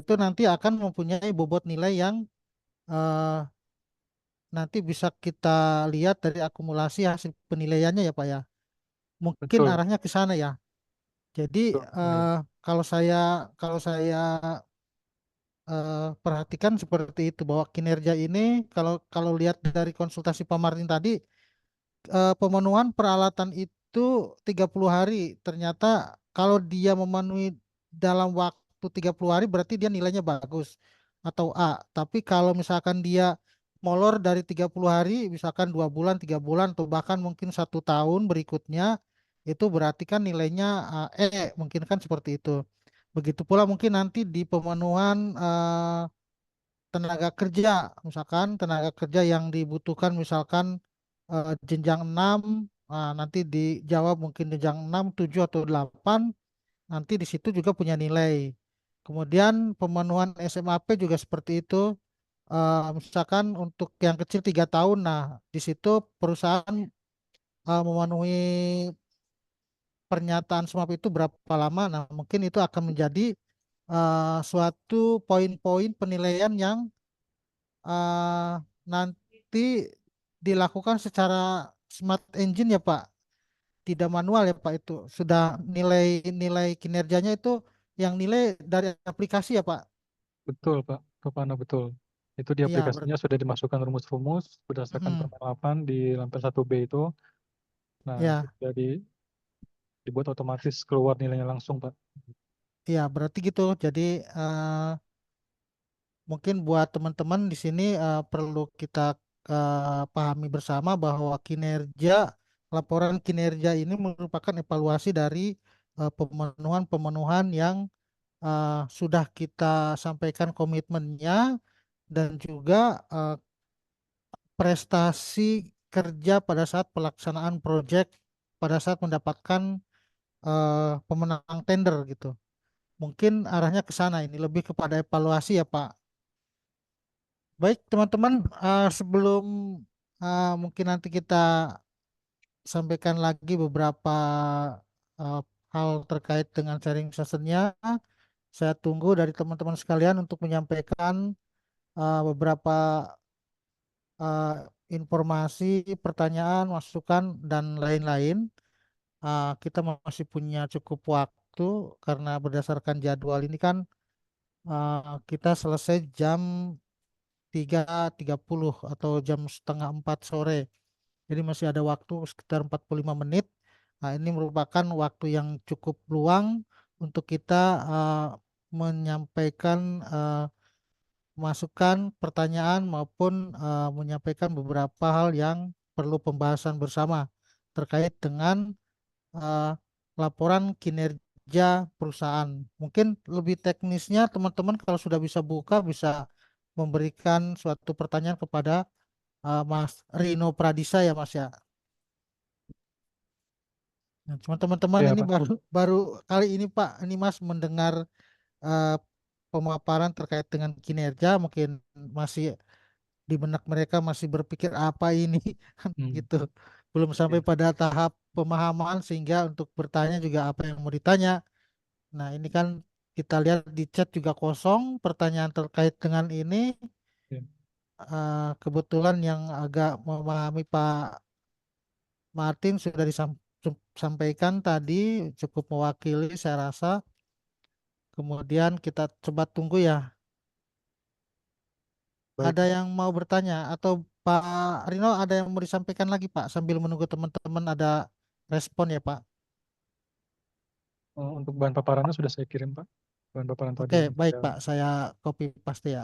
itu nanti akan mempunyai bobot nilai yang eh, nanti bisa kita lihat dari akumulasi hasil penilaiannya ya Pak ya. Mungkin Betul, arahnya ke sana ya. Jadi betul sekali. eh, kalau saya perhatikan seperti itu bahwa kinerja ini kalau kalau lihat dari konsultasi Pak Martin tadi pemenuhan peralatan itu 30 hari. Ternyata kalau dia memenuhi dalam waktu 30 hari berarti dia nilainya bagus atau A. Tapi kalau misalkan dia molor dari 30 hari, misalkan 2 bulan, 3 bulan, atau bahkan mungkin 1 tahun berikutnya, itu berarti kan nilainya mungkin kan seperti itu. Begitu pula mungkin nanti di pemenuhan tenaga kerja, misalkan tenaga kerja yang dibutuhkan misalkan jenjang 6, nanti dijawab mungkin jenjang 6, 7 atau 8, nanti di situ juga punya nilai. Kemudian pemenuhan SMAP juga seperti itu. Misalkan untuk yang kecil 3 tahun, nah di situ perusahaan memenuhi pernyataan SMAP itu berapa lama, nah mungkin itu akan menjadi suatu poin-poin penilaian yang eh, nanti dilakukan secara smart engine ya Pak, tidak manual ya Pak itu. Sudah nilai-nilai kinerjanya itu yang nilai dari aplikasi ya Pak. Betul, Pak. Kepana betul. Itu di Iya, aplikasinya sudah dimasukkan rumus-rumus berdasarkan mm, Permen 8 di lampiran 1B itu. Nah, itu ya, sudah dibuat otomatis keluar nilainya langsung, Pak. iya berarti gitu. Jadi mungkin buat teman-teman di sini perlu kita pahami bersama bahwa laporan kinerja ini merupakan evaluasi dari pemenuhan-pemenuhan yang sudah kita sampaikan komitmennya dan juga prestasi kerja pada saat pelaksanaan proyek pada saat mendapatkan pemenang tender gitu. Mungkin arahnya ke sana ini lebih kepada evaluasi ya Pak. Baik teman-teman, sebelum mungkin nanti kita sampaikan lagi beberapa uh, hal terkait dengan sharing sessionnya, saya tunggu dari teman-teman sekalian untuk menyampaikan beberapa uh, informasi, pertanyaan, masukan, dan lain-lain. Kita masih punya cukup waktu karena berdasarkan jadwal ini kan kita selesai jam 3.30 atau jam setengah 4 sore. Jadi masih ada waktu sekitar 45 menit. Nah, ini merupakan waktu yang cukup luang untuk kita menyampaikan masukan, pertanyaan maupun menyampaikan beberapa hal yang perlu pembahasan bersama terkait dengan eh, laporan kinerja perusahaan. Mungkin lebih teknisnya teman-teman kalau sudah bisa buka bisa memberikan suatu pertanyaan kepada Mas Rino Pradisa ya Mas ya. Nah, cuma teman-teman Iya, ini Pak. baru baru kali ini Pak, ini Mas mendengar eh, pemaparan terkait dengan kinerja, mungkin masih di benak mereka masih berpikir apa ini Hmm. gitu. Belum sampai Iya, pada tahap pemahaman sehingga untuk bertanya juga apa yang mau ditanya. Nah, ini kan kita lihat di chat juga kosong pertanyaan terkait dengan ini. iya. Kebetulan yang agak memahami Pak Martin sudah disampaikan tadi cukup mewakili saya rasa. Kemudian kita coba tunggu ya. Baik, Ada Pak. yang mau bertanya atau Pak Rino ada yang mau disampaikan lagi Pak sambil menunggu teman-teman ada respon ya Pak. Untuk bahan paparannya sudah saya kirim, Pak. Bahan paparan tadi Oke, yang baik saya. Pak. Saya copy paste ya.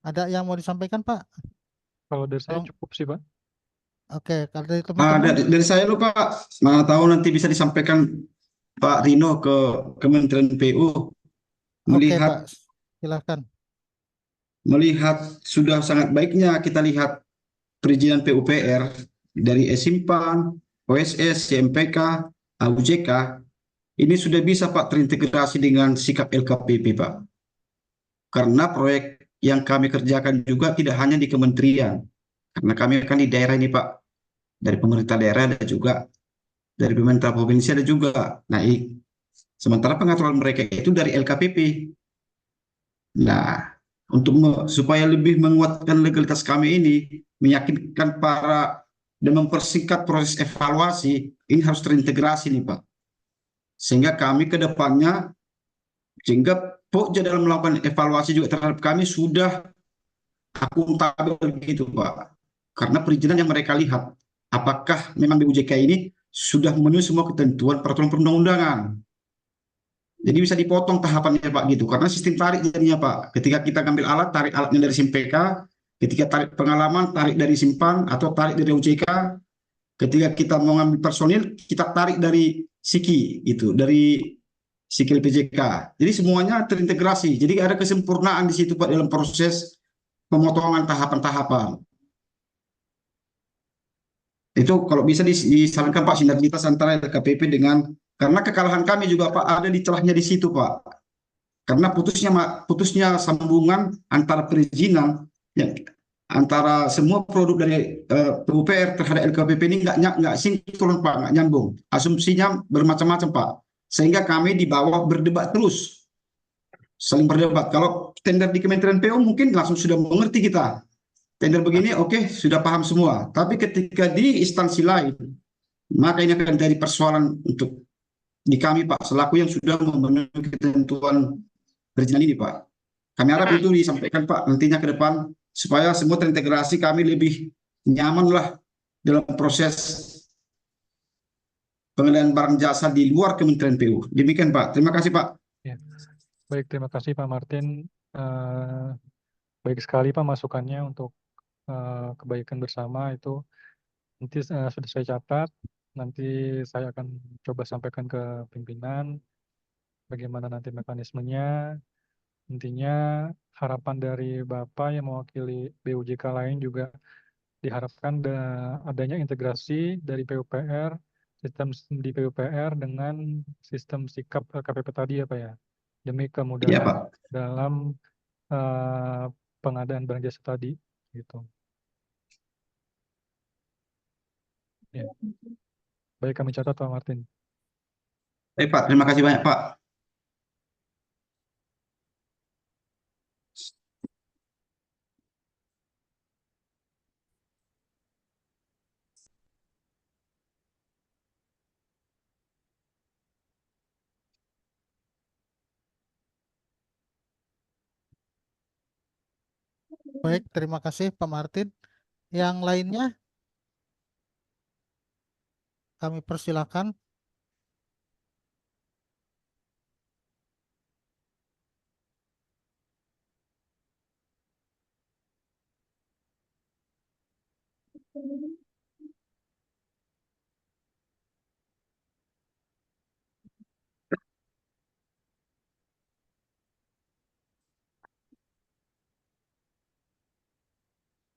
Ada yang mau disampaikan Pak? Kalau dari saya Kalau cukup sih, Pak. oke, kalau dari teman-teman, Dari saya lupa Pak, mana tahu nanti bisa disampaikan Pak Rino ke Kementerian PU. Oke, Pak. Melihat Silakan. melihat sudah sangat baiknya kita lihat perizinan PUPR dari Esimpan, OSS, CMPK, AUJK, ini sudah bisa Pak terintegrasi dengan sikap LKPP Pak. Karena proyek yang kami kerjakan juga tidak hanya di kementerian, karena kami akan di daerah ini Pak, dari pemerintah daerah ada juga, dari pemerintah provinsi ada juga. Nah, sementara pengaturan mereka itu dari LKPP. Nah, supaya lebih menguatkan legalitas kami ini, meyakinkan para dan mempersingkat proses evaluasi, ini harus terintegrasi nih Pak. Sehingga kami ke depannya, sehingga Pokja dalam melakukan evaluasi juga terhadap kami sudah akuntabel begitu Pak. Karena perizinan yang mereka lihat, apakah memang BUJK ini sudah memenuhi semua ketentuan peraturan perundang-undangan. Jadi bisa dipotong tahapannya Pak gitu, karena sistem tarik jadinya Pak. Ketika kita ambil alat, tarik alatnya dari SIMPK, ketika tarik pengalaman, tarik dari simpan atau tarik dari OJK, ketika kita mau ngambil personil, kita tarik dari SIKI itu, dari SIKI LPJK. Jadi semuanya terintegrasi. Jadi ada kesempurnaan di situ Pak dalam proses pemotongan tahapan-tahapan. Itu kalau bisa disarankan Pak sinergitas antara LKPP dengan, karena kekalahan kami juga Pak ada di celahnya di situ Pak. Karena putusnya sambungan antara perizinan ya, antara semua produk dari PUPR terhadap LKPP ini nggak sinkron Pak, nggak nyambung. Asumsinya bermacam-macam Pak. Sehingga kami di bawah berdebat terus, saling berdebat. Kalau tender di Kementerian PU mungkin langsung sudah mengerti kita. Tender begini oke, sudah paham semua. Tapi ketika di instansi lain, maka ini akan jadi persoalan untuk di kami Pak, selaku yang sudah memenuhi ketentuan perizinan ini Pak. Kami harap itu disampaikan Pak nantinya ke depan supaya semua terintegrasi, kami lebih nyaman lah dalam proses pengadaan barang jasa di luar Kementerian PU. Demikian Pak. Terima kasih Pak. Ya. Baik, terima kasih Pak Martin. Baik sekali Pak masukannya untuk kebaikan bersama itu nanti sudah saya catat. Nanti saya akan coba sampaikan ke pimpinan bagaimana nanti mekanismenya. Intinya harapan dari Bapak yang mewakili BUJK lain juga diharapkan adanya integrasi dari PUPR, sistem di PUPR dengan sistem sikap LKPP tadi ya Pak ya, demi Iya kemudahan Pak. dalam pengadaan barang jasa tadi gitu. Ya. Baik, kami catat Pak Martin. Baik Pak, terima kasih banyak Pak. Baik, terima kasih Pak Martin. Yang lainnya kami persilakan.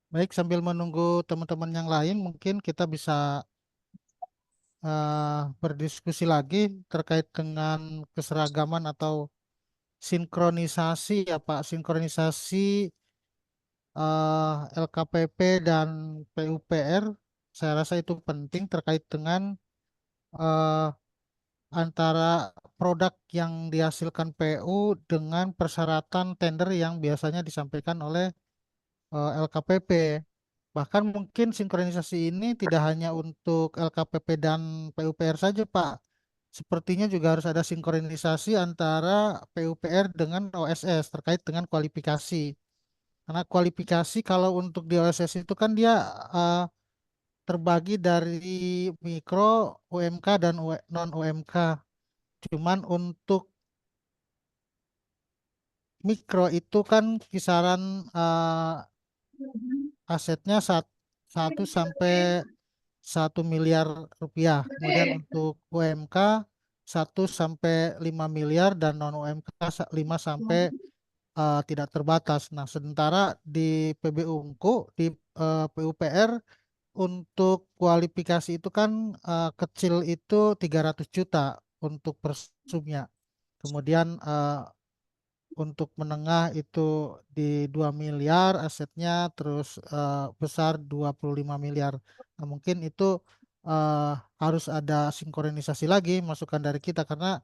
Baik, sambil menunggu teman-teman yang lain, mungkin kita bisa berdiskusi lagi terkait dengan keseragaman atau sinkronisasi ya Pak, sinkronisasi LKPP dan PUPR. Saya rasa itu penting terkait dengan eh, antara produk yang dihasilkan PU dengan persyaratan tender yang biasanya disampaikan oleh LKPP. Bahkan mungkin sinkronisasi ini tidak hanya untuk LKPP dan PUPR saja, Pak. Sepertinya juga harus ada sinkronisasi antara PUPR dengan OSS terkait dengan kualifikasi. Karena kualifikasi kalau untuk di OSS itu kan dia eh, terbagi dari mikro, UMK, dan non UMK. Cuman untuk mikro itu kan kisaran asetnya 1 sampai 1 miliar rupiah. Kemudian untuk UMK 1 sampai 5 miliar dan non UMK 5 sampai tidak terbatas. Nah, sementara di PBU Unku di PUPR untuk kualifikasi itu kan kecil itu 300 juta untuk persumnya. Kemudian untuk menengah itu di 2 miliar asetnya, terus besar 25 miliar. Nah, mungkin itu eh, harus ada sinkronisasi lagi masukan dari kita karena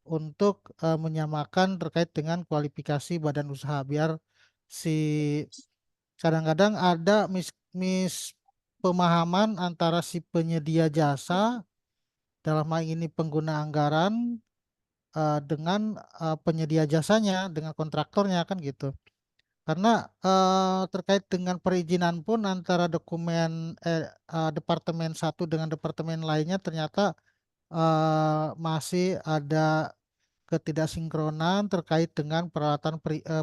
untuk menyamakan terkait dengan kualifikasi badan usaha biar si kadang-kadang ada mis pemahaman antara si penyedia jasa dalam hal ini pengguna anggaran dengan penyedia jasanya dengan kontraktornya kan gitu. Karena terkait dengan perizinan pun antara departemen satu dengan departemen lainnya ternyata masih ada ketidaksinkronan terkait dengan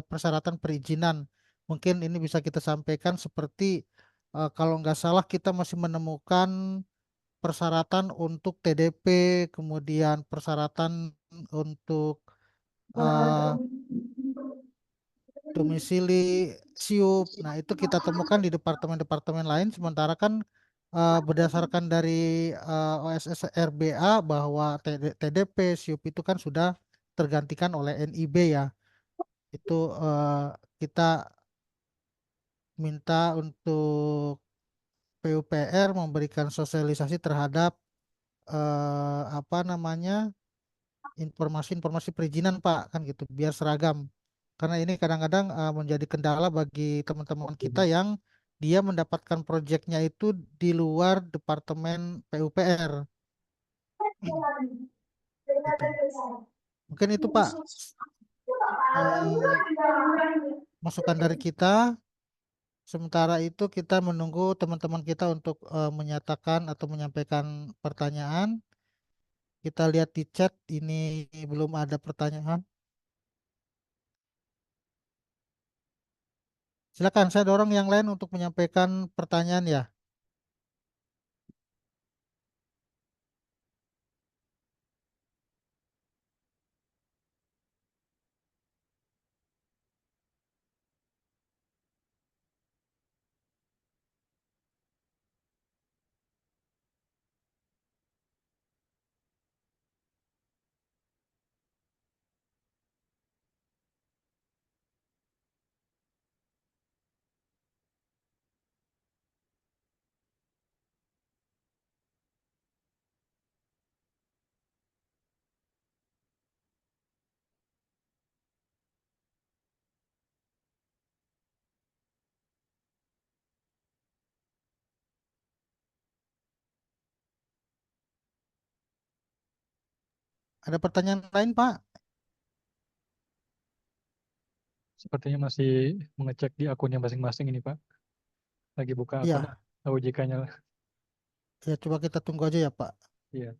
persyaratan perizinan. Mungkin ini bisa kita sampaikan seperti kalau nggak salah kita masih menemukan persyaratan untuk TDP, kemudian persyaratan untuk eh, domisili siup. Nah, itu kita temukan di departemen-departemen lain. Sementara kan berdasarkan dari OSS RBA bahwa TDP siup itu kan sudah tergantikan oleh NIB ya. Itu kita minta untuk PUPR memberikan sosialisasi terhadap apa namanya informasi-informasi perizinan Pak kan gitu biar seragam. Karena ini kadang-kadang menjadi kendala bagi teman-teman kita yang dia mendapatkan proyeknya itu di luar departemen PUPR gitu. Mungkin itu Pak eh, masukan dari kita. Sementara itu kita menunggu teman-teman kita untuk menyatakan atau menyampaikan pertanyaan. Kita lihat di chat ini belum ada pertanyaan. Silakan saya dorong yang lain untuk menyampaikan pertanyaan ya. Ada pertanyaan lain Pak? Sepertinya masih mengecek di akunnya masing-masing ini, Pak. Lagi buka akun Iya, OJK-nya. ya coba kita tunggu aja ya Pak. Iya.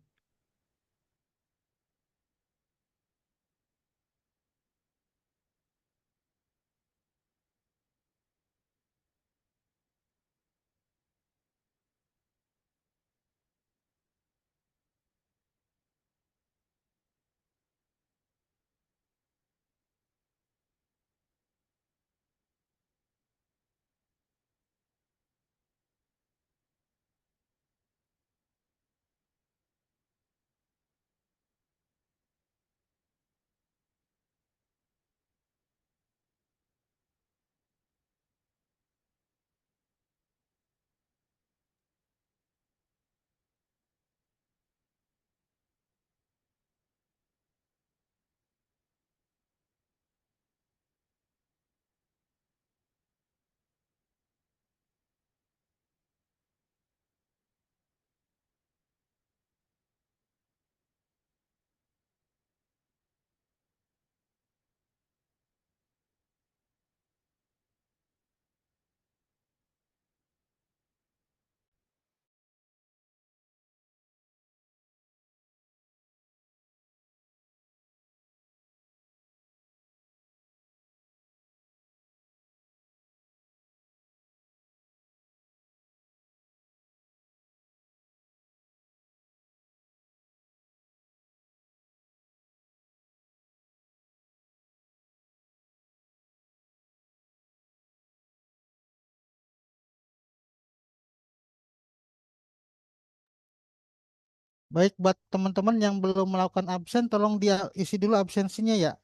Baik, buat teman-teman yang belum melakukan absen, tolong dia isi dulu absensinya ya.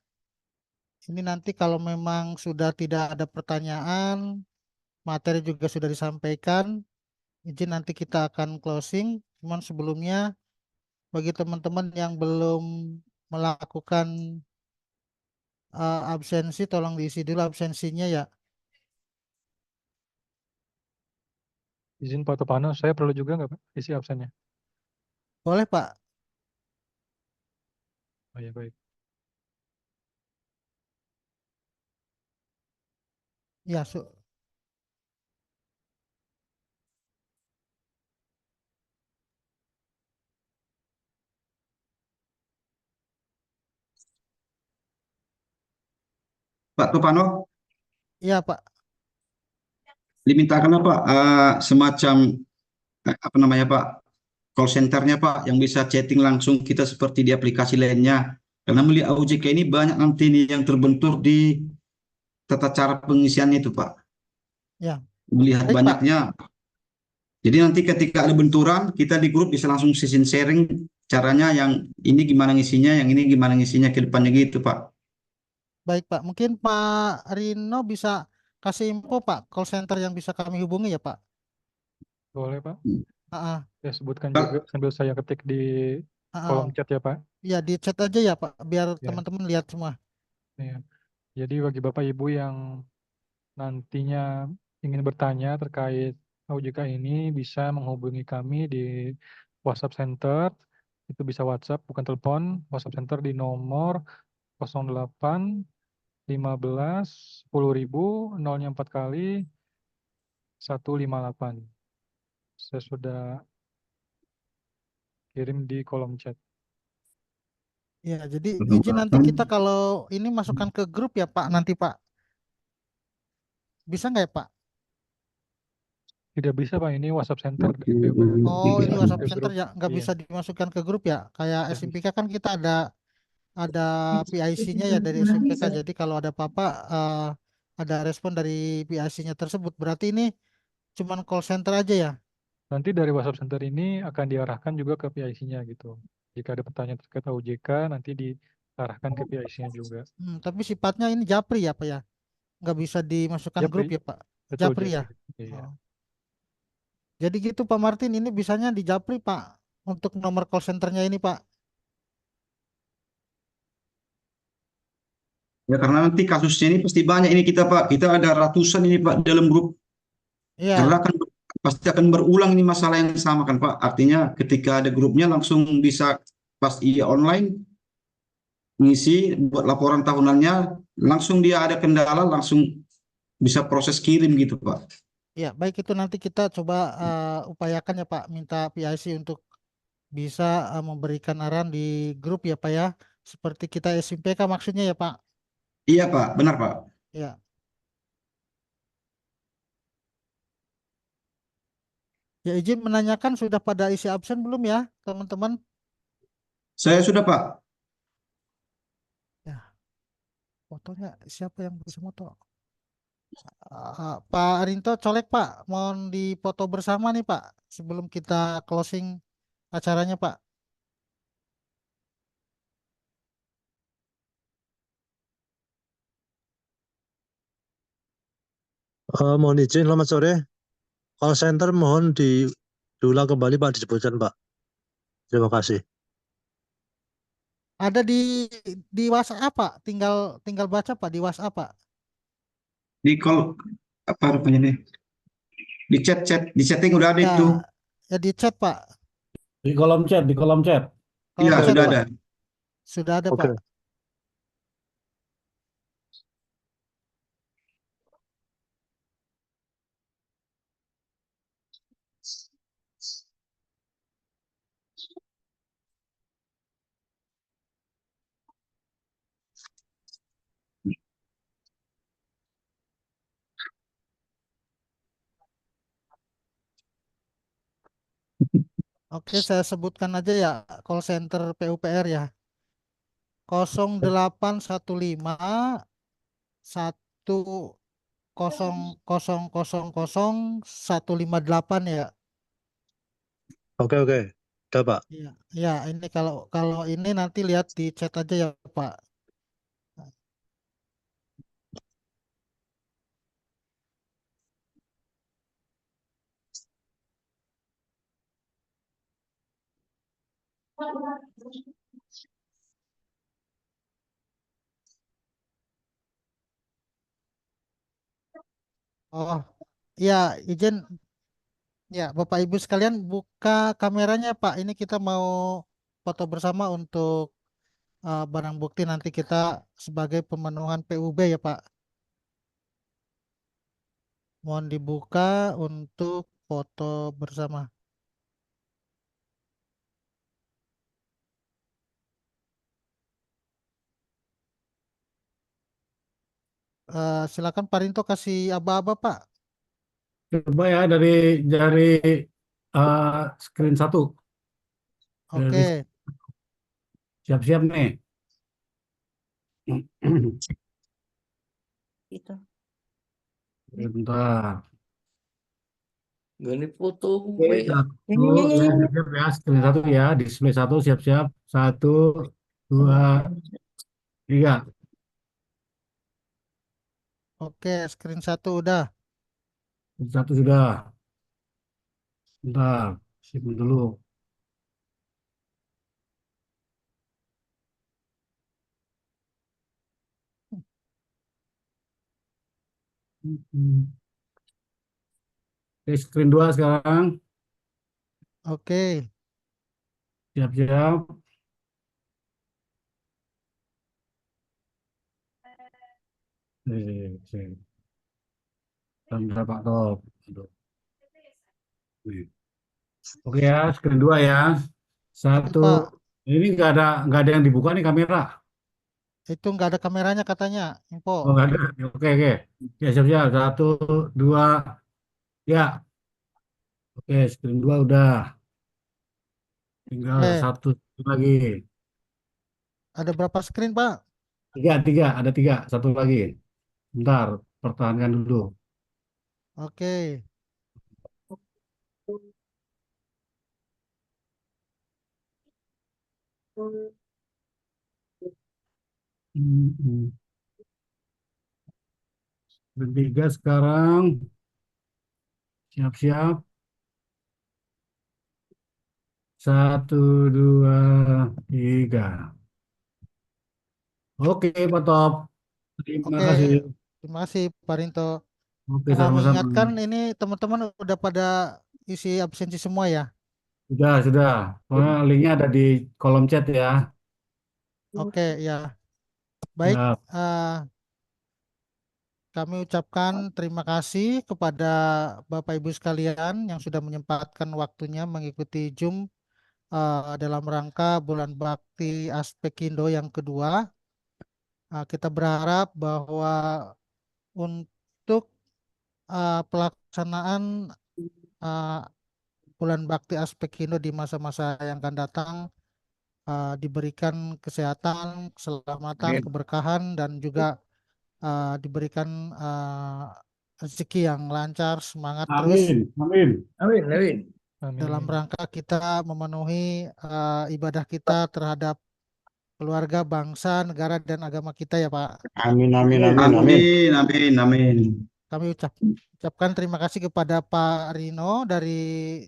Ini nanti kalau memang sudah tidak ada pertanyaan, materi juga sudah disampaikan, izin nanti kita akan closing. Cuman sebelumnya, bagi teman-teman yang belum melakukan absensi, tolong diisi dulu absensinya ya. Izin Pak Topano, saya perlu juga nggak Pak isi absennya? Boleh Pak? Oh ya baik. Ya, Pak Topano, iya Pak. dimintakan apa semacam apa namanya Pak, call centernya Pak, yang bisa chatting langsung kita seperti di aplikasi lainnya. Karena melihat OJK ini banyak nanti nih yang terbentur di tata cara pengisiannya itu Pak. Ya, Melihat baik Pak. banyaknya. Jadi nanti ketika ada benturan, kita di grup bisa langsung session sharing caranya, yang ini gimana ngisinya, yang ini gimana ngisinya ke depannya gitu Pak. Baik Pak. Mungkin Pak Rino bisa kasih info Pak, call center yang bisa kami hubungi ya Pak. Boleh Pak. Ah, ah, Saya sebutkan juga Kal- sambil saya ketik di ah, kolom ah. chat ya Pak. Ya, di chat aja ya Pak, biar Ya, teman-teman lihat semua. ya. Jadi bagi Bapak Ibu yang nantinya ingin bertanya terkait OJK ini bisa menghubungi kami di WhatsApp Center. Itu bisa WhatsApp, bukan telepon. WhatsApp Center di nomor 08 15 10.000 nolnya 4 kali 158. Saya sudah kirim di kolom chat. Ya, jadi izin nanti kita kalau ini masukkan ke grup ya Pak, nanti Pak. Bisa nggak ya Pak? Tidak bisa Pak, ini WhatsApp Center dari PUPR. Oh, Tidak ini masuk WhatsApp ke Center grup. ya, nggak Iya, bisa dimasukkan ke grup ya. Kayak tidak bisa. SMPK kan kita ada PIC-nya ya dari SMPK. Jadi kalau ada apa-apa ada respon dari PIC-nya tersebut. Berarti ini cuman call center aja ya. Nanti dari WhatsApp Center ini akan diarahkan juga ke PIC-nya gitu. Jika ada pertanyaan terkait OJK, nanti diarahkan ke PIC-nya juga. Tapi sifatnya ini Japri ya Pak ya. Nggak bisa dimasukkan grup Japri, ya Pak. betul Japri ya. Japri. Iya. Oh. Jadi gitu Pak Martin, ini bisanya di Japri Pak untuk nomor call centernya ini Pak. Ya karena nanti kasusnya ini pasti banyak ini kita Pak. Kita ada ratusan ini Pak dalam grup. Karena Iya, akan pasti akan berulang ini masalah yang sama kan Pak. Artinya ketika ada grupnya langsung bisa pas iya online ngisi buat laporan tahunannya, langsung dia ada kendala langsung bisa proses kirim gitu Pak. iya, baik itu nanti kita coba upayakan ya Pak, minta PIC untuk bisa memberikan arahan di grup ya Pak ya. Seperti kita SMPK maksudnya ya Pak. Iya Pak, benar Pak. Ya, ya izin menanyakan sudah pada isi absen belum ya teman-teman? Saya sudah Pak. Ya, fotonya siapa yang bisa foto? Pak Rinto colek Pak, mohon dipoto bersama nih Pak sebelum kita closing acaranya Pak. Mohon izin, selamat sore. Call center mohon diulang kembali Pak, disebutkan Pak. Terima kasih. Ada di WhatsApp Pak, tinggal tinggal baca Pak di WhatsApp Pak. Di call apa rupanya nih? Di chat-chat, di setting udah ada Ya, itu. ya di chat Pak, Di kolom chat, di kolom chat. kolom Iya, Sudah chat sudah ada. Pak, ada. sudah ada Pak. Oke. Oke, saya sebutkan aja ya call center PUPR ya. 0815 100 158 ya. Oke, oke. Udah, Pak. Iya, ya ini kalau kalau ini nanti lihat di chat aja ya Pak. Oh, ya izin ya Bapak Ibu sekalian buka kameranya Pak. Ini kita mau foto bersama untuk barang bukti nanti kita sebagai pemenuhan PUB ya Pak. Mohon dibuka untuk foto bersama. Silakan Pak Rinto kasih aba-aba Pak. Coba ya dari screen 1. Dari Oke, siap-siap nih. Itu. Bentar. Gini foto Oke, gue ya. satu ya, siap-siap ya. Screen 1 ya. Display 1 siap-siap. 1, 2, 3. oke, screen 1 udah. 1 sudah. Bentar. Simpan dulu. Oke, screen 2 sekarang. Oke, Siap-siap. Sip. Dan berapa top? Aduh. Nih. Oke ya, screen 2 ya. oke Satu. Pak. Ini nggak ada yang dibuka nih kamera. Itu nggak ada kameranya katanya, info. Oh, nggak ada. Oke, oke. Ya, siap-siap. 1, 2, ya. Oke, screen 2 udah. Tinggal Oke, satu lagi. ada berapa screen Pak? Tiga. Ada 3. Satu lagi. Bentar, pertahankan dulu. Oke, Hmm. Screen 3 sekarang. Siap-siap. 1, 2, 3. Oke, Pak Top. Terima oke. kasih. Terima kasih Pak Rinto. Oke, Mau sama-sama. mengingatkan ini teman-teman udah pada isi absensi semua ya. Sudah. Soalnya linknya ada di kolom chat ya. Oke, ya. Baik, Ya, kami ucapkan terima kasih kepada Bapak Ibu sekalian yang sudah menyempatkan waktunya mengikuti Zoom dalam rangka Bulan Bakti Aspekindo yang kedua. Kita berharap bahwa untuk pelaksanaan uh, Bulan Bakti Aspekindo di masa-masa yang akan datang diberikan kesehatan, keselamatan, Amin. keberkahan, dan juga diberikan rezeki yang lancar, semangat terus amin, amin. Amin, amin. dalam Amin. rangka kita memenuhi ibadah kita terhadap keluarga, bangsa, negara, dan agama kita ya Pak. Amin, amin, Amin. amin, amin. Amin. Kami ucapkan terima kasih kepada Pak Rino dari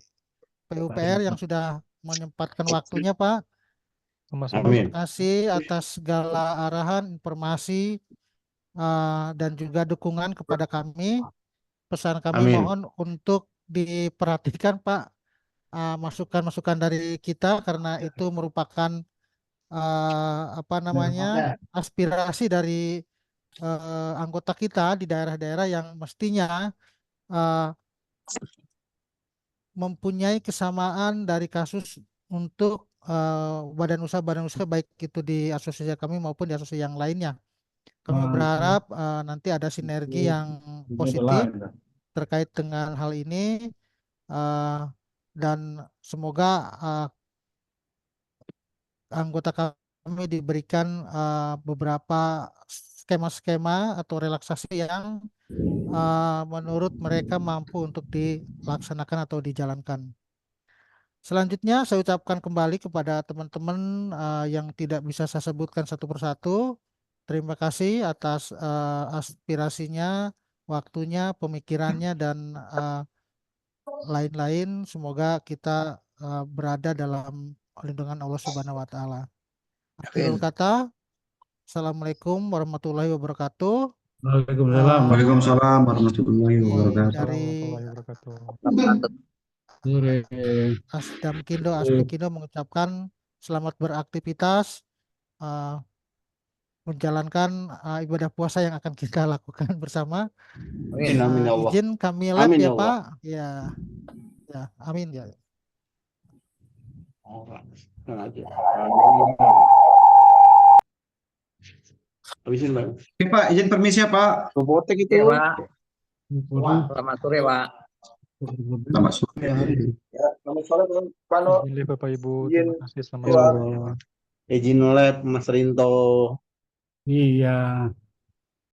PUPR yang sudah menyempatkan waktunya Pak. Sama-sama, Terima Pak. Amin. kasih atas segala arahan, informasi, dan juga dukungan kepada kami. Pesan kami Amin. mohon untuk diperhatikan Pak masukan-masukan dari kita karena itu merupakan apa namanya aspirasi dari anggota kita di daerah-daerah yang mestinya eh, mempunyai kesamaan dari kasus untuk badan usaha baik itu di asosiasi kami maupun di asosiasi yang lainnya. Kami Mantap. berharap nanti ada sinergi yang Ini ada positif lain. terkait dengan hal ini eh, dan semoga anggota kami diberikan beberapa skema-skema atau relaksasi yang menurut mereka mampu untuk dilaksanakan atau dijalankan. Selanjutnya saya ucapkan kembali kepada teman-teman yang tidak bisa saya sebutkan satu persatu. Terima kasih atas aspirasinya, waktunya, pemikirannya, dan lain-lain. Semoga kita berada dalam lindungan Allah Subhanahu wa Ta'ala. Akhirul Amin. kata, Assalamualaikum warahmatullahi wabarakatuh. Waalaikumsalam. Waalaikumsalam warahmatullahi wabarakatuh. Dari Warahmatullahi wabarakatuh. Sore. Asdamkindo, Aspekindo mengucapkan selamat beraktivitas, eh, menjalankan ibadah puasa yang akan kita lakukan bersama. Amin. Amin ya Allah. Izin kami live Amin ya ya Allah. Pak. Ya, amin ya. Oh, tenang aja. Habisin Bang. Oke Pak, izin permisi ya Pak. Robotek itu. Oke, Pak. Waduh. Selamat sore, Pak. Selamat sore. Ya, selamat sore Bang. Pano. Izin live Bapak Ibu, Izin. terima kasih, selamat Ya. sore. Izin lab Mas Rinto. Iya.